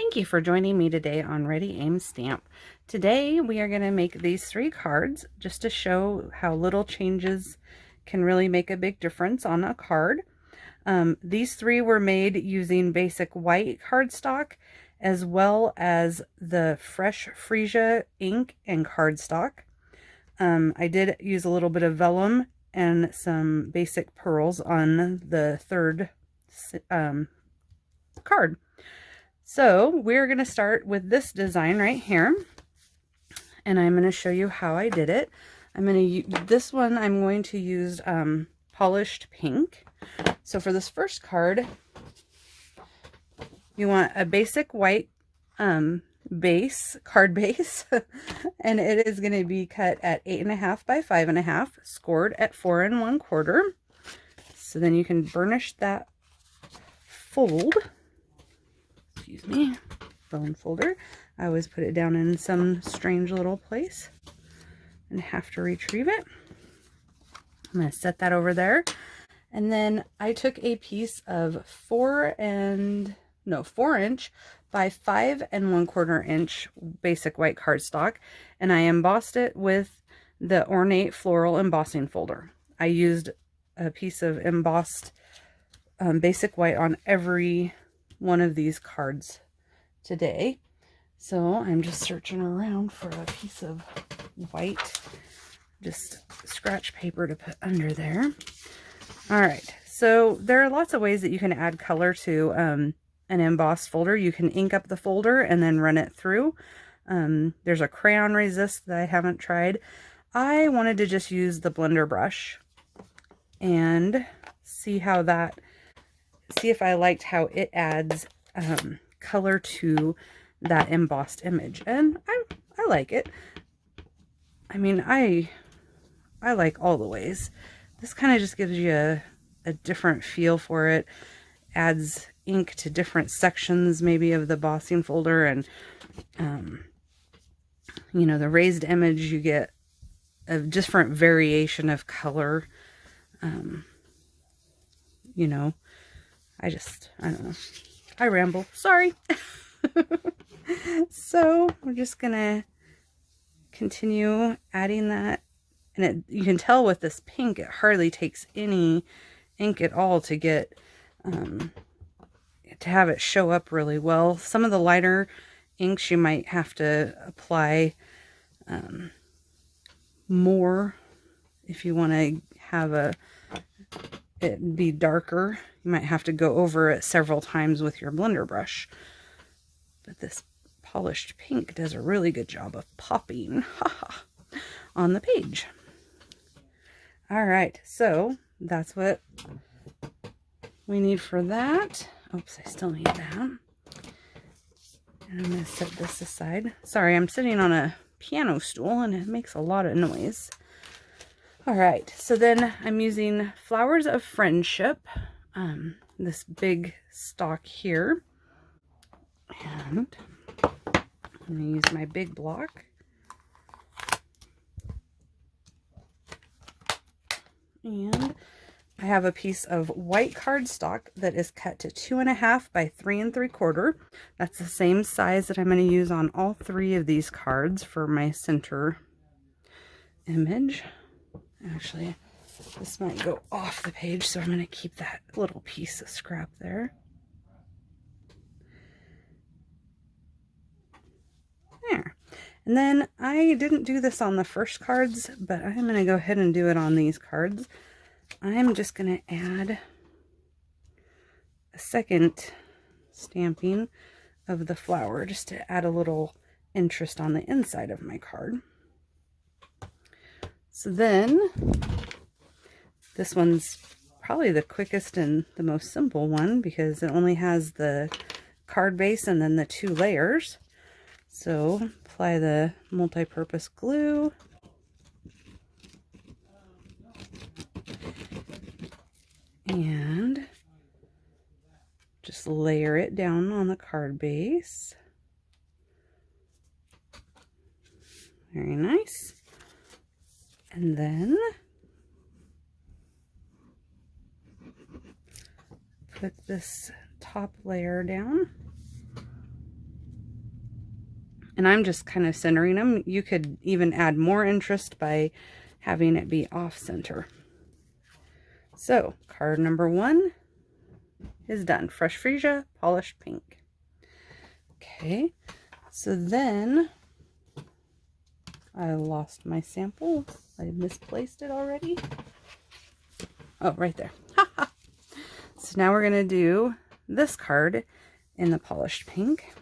Thank you for joining me today on Ready, Aim, Stamp. Today we are going to make these 3 cards just to show how little changes can really make a big difference on a card. These 3 were made using basic white cardstock as well as the fresh freesia ink and cardstock. I did use a little bit of vellum and some basic pearls on the 3rd card. So we're going to start with this design right here, and I'm going to show you how I did it. I'm going to use polished pink. So for this first card, you want a basic white card base, and it is going to be cut at 8.5 by 5.5, scored at 4 1/4. So then you can burnish that fold. Excuse me, bone folder. I always put it down in some strange little place and have to retrieve it. I'm going to set that over there. And then I took a piece of 4 inch by 5 1/4 inch basic white cardstock, and I embossed it with the ornate floral embossing folder. I used a piece of embossed basic white on every one of these cards today. So I'm just searching around for a piece of white, just scratch paper to put under there. All right, so there are lots of ways that you can add color to an embossed folder. You can ink up the folder and then run it through. There's a crayon resist that I haven't tried. I wanted to just use the blender brush and see if I liked how it adds color to that embossed image, and I like it. I mean, I like all the ways. This kind of just gives you a different feel for it, adds ink to different sections maybe of the embossing folder, and you know, the raised image, you get a different variation of color. You know, I don't know. I ramble. Sorry. So we're just gonna continue adding that, and you can tell with this pink, it hardly takes any ink at all to get to have it show up really well. Some of the lighter inks you might have to apply more if you want to have it be darker. You might have to go over it several times with your blender brush. But this polished pink does a really good job of popping on the page. All right, so that's what we need for that. Oops, I still need that. And I'm going to set this aside. Sorry, I'm sitting on a piano stool and it makes a lot of noise. All right, so then I'm using Flowers of Friendship, this big stock here, and I'm going to use my big block, and I have a piece of white cardstock that is cut to 2.5 by 3 3/4. That's the same size that I'm going to use on all 3 of these cards for my center image. Actually, this might go off the page, so I'm going to keep that little piece of scrap there. There. And then I didn't do this on the first cards, but I'm going to go ahead and do it on these cards. I'm just going to add a second stamping of the flower just to add a little interest on the inside of my card. So then, this one's probably the quickest and the most simple one because it only has the card base and then the 2 layers. So apply the multi-purpose glue. And just layer it down on the card base. Very nice. And then put this top layer down. And I'm just kind of centering them. You could even add more interest by having it be off center. So card number 1 is done. Fresh Freesia, polished pink. Okay, so then I lost my sample. I misplaced it already. Oh, right there. So now we're going to do this card in the polished pink.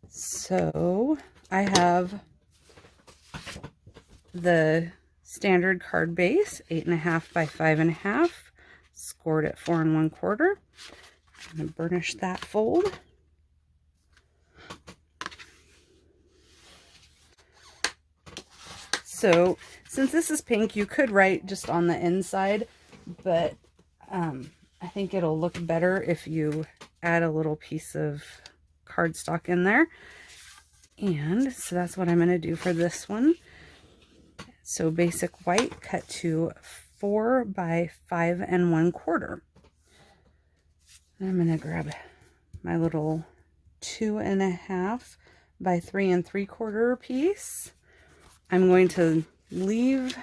So I have the standard card base, 8.5 by 5.5, scored at 4 1/4. I'm going to burnish that fold. So since this is pink, you could write just on the inside, but I think it'll look better if you add a little piece of cardstock in there. And so that's what I'm going to do for this one. So basic white, cut to 4 by 5 1/4. I'm going to grab my little 2.5 by 3 3/4 piece. I'm going to leave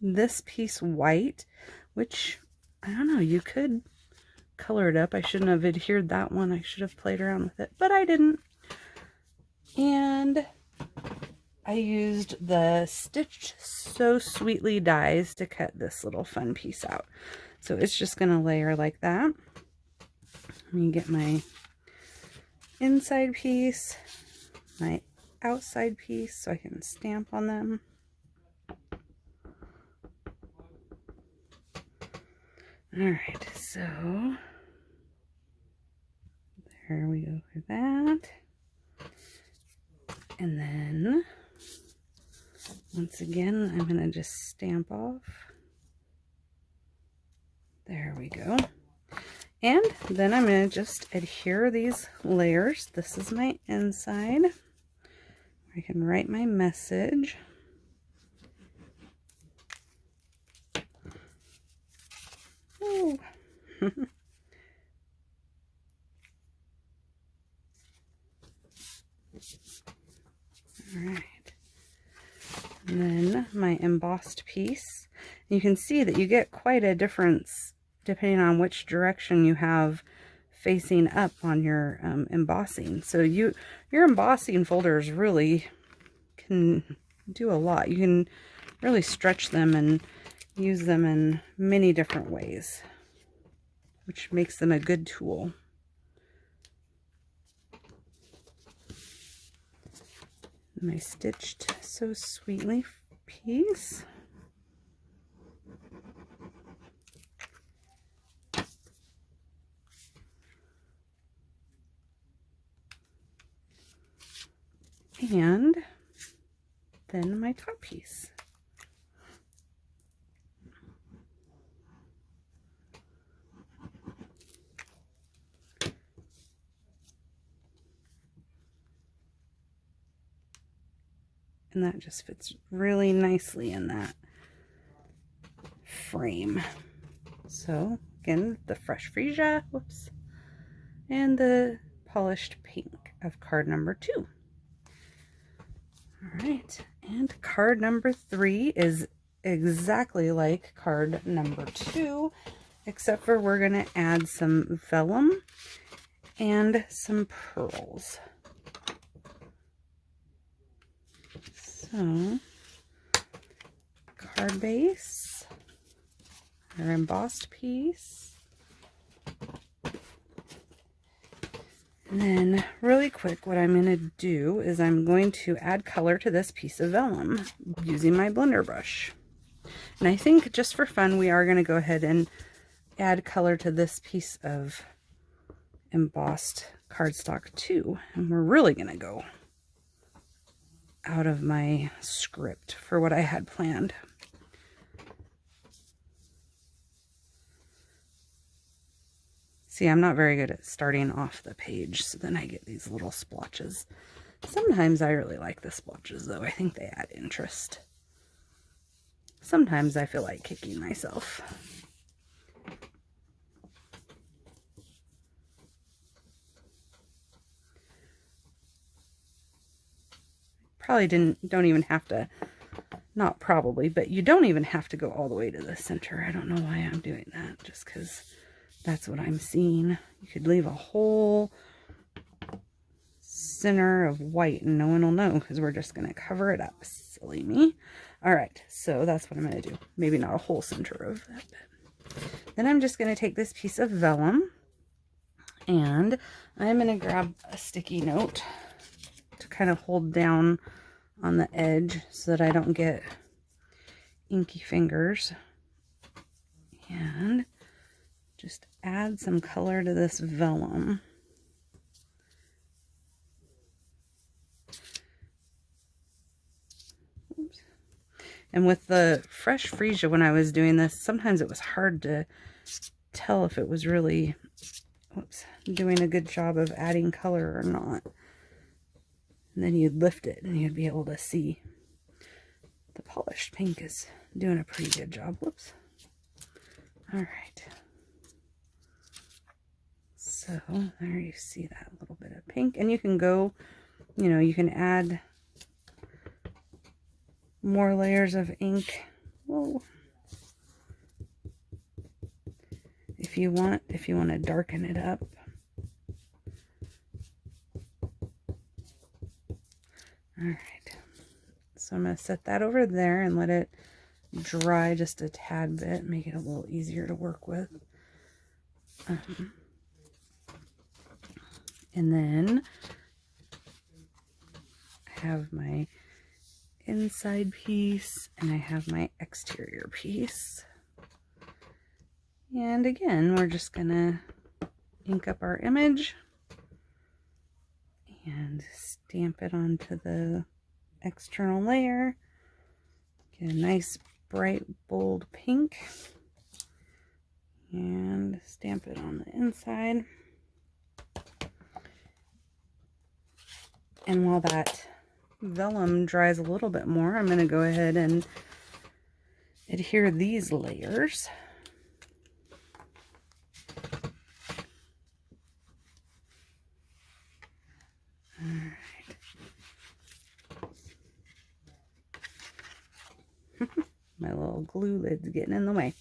this piece white, which, I don't know, you could color it up. I shouldn't have adhered that one. I should have played around with it, but I didn't. And I used the Stitched So Sweetly dies to cut this little fun piece out. So it's just going to layer like that. Let me get my inside piece, my outside piece, so I can stamp on them. All right, so there we go for that. And then once again, I'm going to just stamp off. There we go. And then I'm going to just adhere these layers. This is my inside. I can write my message. Oh. Alright, and then my embossed piece. You can see that you get quite a difference depending on which direction you have facing up on your embossing. So your embossing folders really can do a lot. You can really stretch them and use them in many different ways, which makes them a good tool. My Stitched So Sweetly piece. And then my top piece. And that just fits really nicely in that frame. So again, the Fresh Freesia, whoops, and the polished pink of card number 2. All right, and card number 3 is exactly like card number 2, except for we're going to add some vellum and some pearls. So, card base, our embossed piece, and then really quick what I'm going to do is I'm going to add color to this piece of vellum using my blender brush. And I think just for fun we are going to go ahead and add color to this piece of embossed cardstock too, and we're really going to go out of my script for what I had planned. See, I'm not very good at starting off the page, so then I get these little splotches. Sometimes I really like the splotches though. I think they add interest. Sometimes I feel like kicking myself. probably don't even have to, not probably, but you don't even have to go all the way to the center. I don't know why I'm doing that, just because that's what I'm seeing. You could leave a whole center of white and no one will know because we're just going to cover it up. Silly me. All right, so that's what I'm going to do. Maybe not a whole center of that. Then I'm just going to take this piece of vellum and I'm going to grab a sticky note to kind of hold down on the edge so that I don't get inky fingers, and just add some color to this vellum. Oops. And with the fresh freesia, when I was doing this, sometimes it was hard to tell if it was really, doing a good job of adding color or not. And then you'd lift it and you'd be able to see. The polished pink is doing a pretty good job. Whoops. All right. So there you see that little bit of pink. And you can go, you can add more layers of ink. Whoa. If you want to darken it up. All right, so I'm going to set that over there and let it dry just a tad bit, make it a little easier to work with. And then I have my inside piece and I have my exterior piece. And again, we're just going to ink up our image and stamp it onto the external layer. Get a nice bright bold pink and stamp it on the inside. And while that vellum dries a little bit more, I'm going to go ahead and adhere these layers. My little glue lid's getting in the way.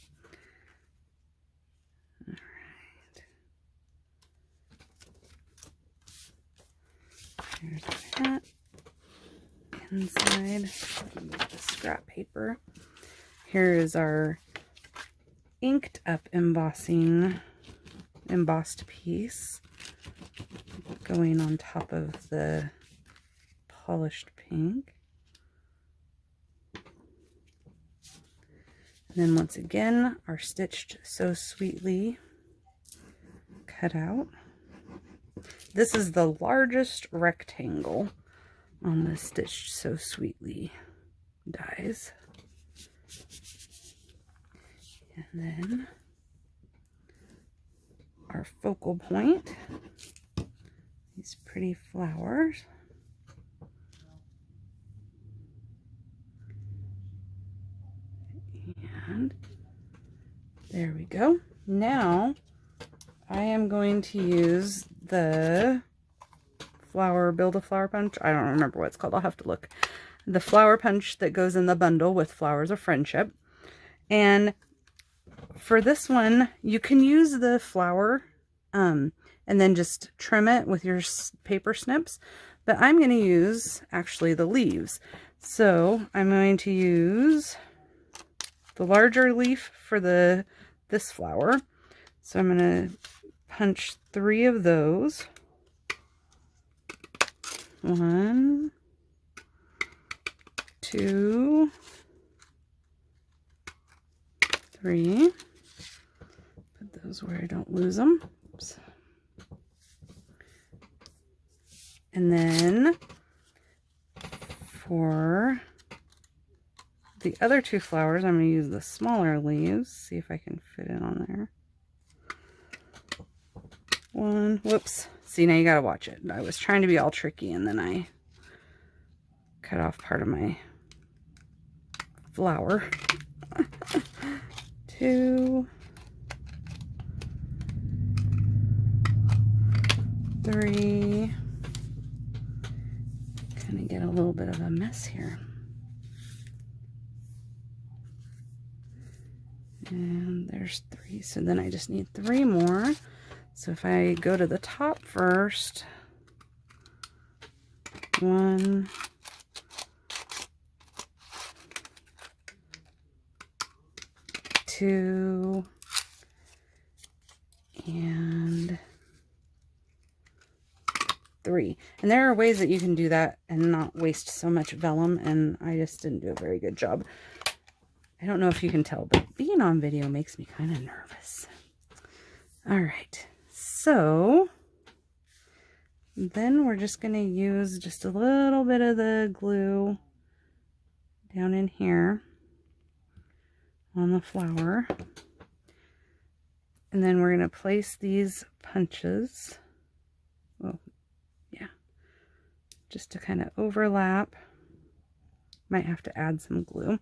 All right. Here's that inside. The scrap paper. Here is our inked up embossed piece going on top of the polished pink. And then once again, our Stitched So Sweetly cut out. This is the largest rectangle on the Stitched So Sweetly dies. And then our focal point, these pretty flowers. And there we go. Now I am going to use the Build a Flower Punch. I don't remember what it's called. I'll have to look. The flower punch that goes in the bundle with Flowers of Friendship. And for this one, you can use the flower and then just trim it with your paper snips. But I'm going to use actually the leaves. So I'm going to use the larger leaf for this flower. So I'm going to punch 3 of those. 1, 2, 3. Put those where I don't lose them. Oops. And then for the other 2 flowers, I'm going to use the smaller leaves. See if I can fit it on there. 1, whoops. See, now you got to watch it. I was trying to be all tricky and then I cut off part of my flower. 2, 3. gonna get a little bit of a mess here. And there's 3, so then I just need 3 more. So if I go to the top first, 1, 2, and 3. And there are ways that you can do that and not waste so much vellum, and I just didn't do a very good job. I don't know if you can tell, but being on video makes me kind of nervous. All right, so then we're just going to use just a little bit of the glue down in here on the flower. And then we're going to place these punches. Well, yeah, just to kind of overlap. Might have to add some glue.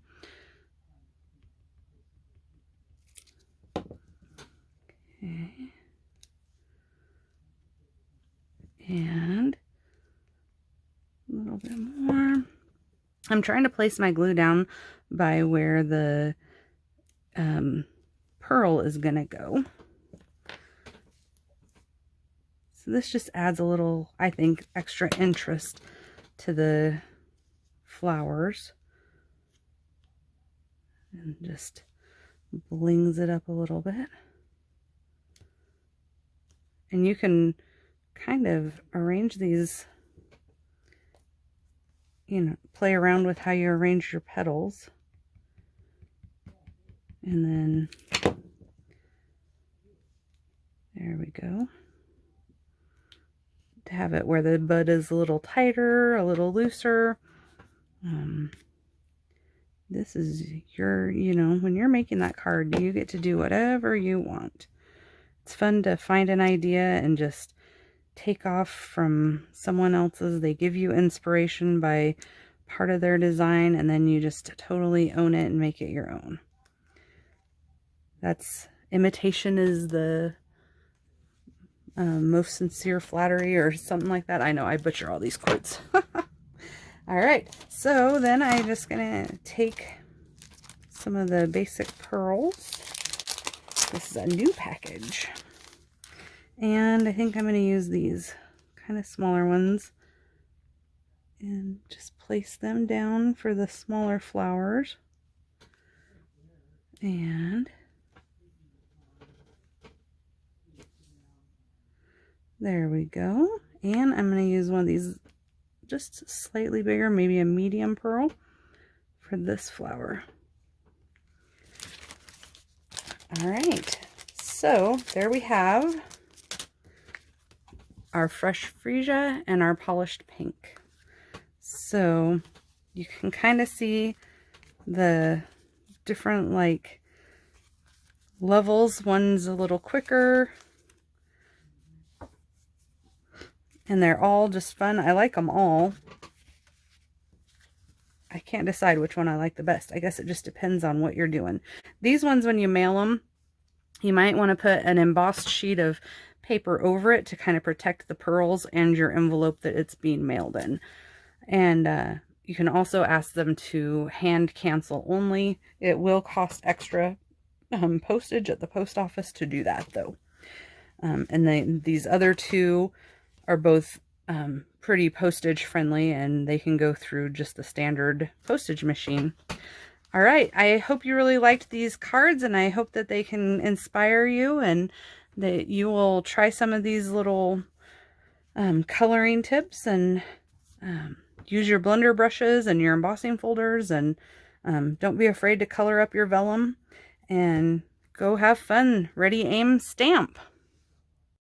Okay. And a little bit more. I'm trying to place my glue down by where the pearl is going to go. So this just adds a little, I think, extra interest to the flowers. And just blings it up a little bit. And you can kind of arrange these, you know, play around with how you arrange your petals. And then, there we go. To have it where the bud is a little tighter, a little looser. This is your, you know, when you're making that card, you get to do whatever you want. It's fun to find an idea and just take off from someone else's. They give you inspiration by part of their design, and then you just totally own it and make it your own. That's, imitation is the most sincere flattery, or something like that. I know I butcher all these quotes. All right, so then I'm just gonna take some of the basic pearls. This is a new package. And I think I'm going to use these kind of smaller ones and just place them down for the smaller flowers. And there we go. And I'm going to use one of these just slightly bigger, maybe a medium pearl, for this flower. All right, so there we have our fresh freesia and our polished pink. So you can kind of see the different like levels. One's a little quicker, and they're all just fun. I like them all. I can't decide which one I like the best. I guess it just depends on what you're doing. These ones, when you mail them, you might want to put an embossed sheet of paper over it to kind of protect the pearls and your envelope that it's being mailed in. And you can also ask them to hand cancel only. It will cost extra postage at the post office to do that, though. And then these other two are both pretty postage friendly, and they can go through just the standard postage machine. All right, I hope you really liked these cards, and I hope that they can inspire you and that you will try some of these little coloring tips and use your blender brushes and your embossing folders, and don't be afraid to color up your vellum, and go have fun. Ready, aim, stamp.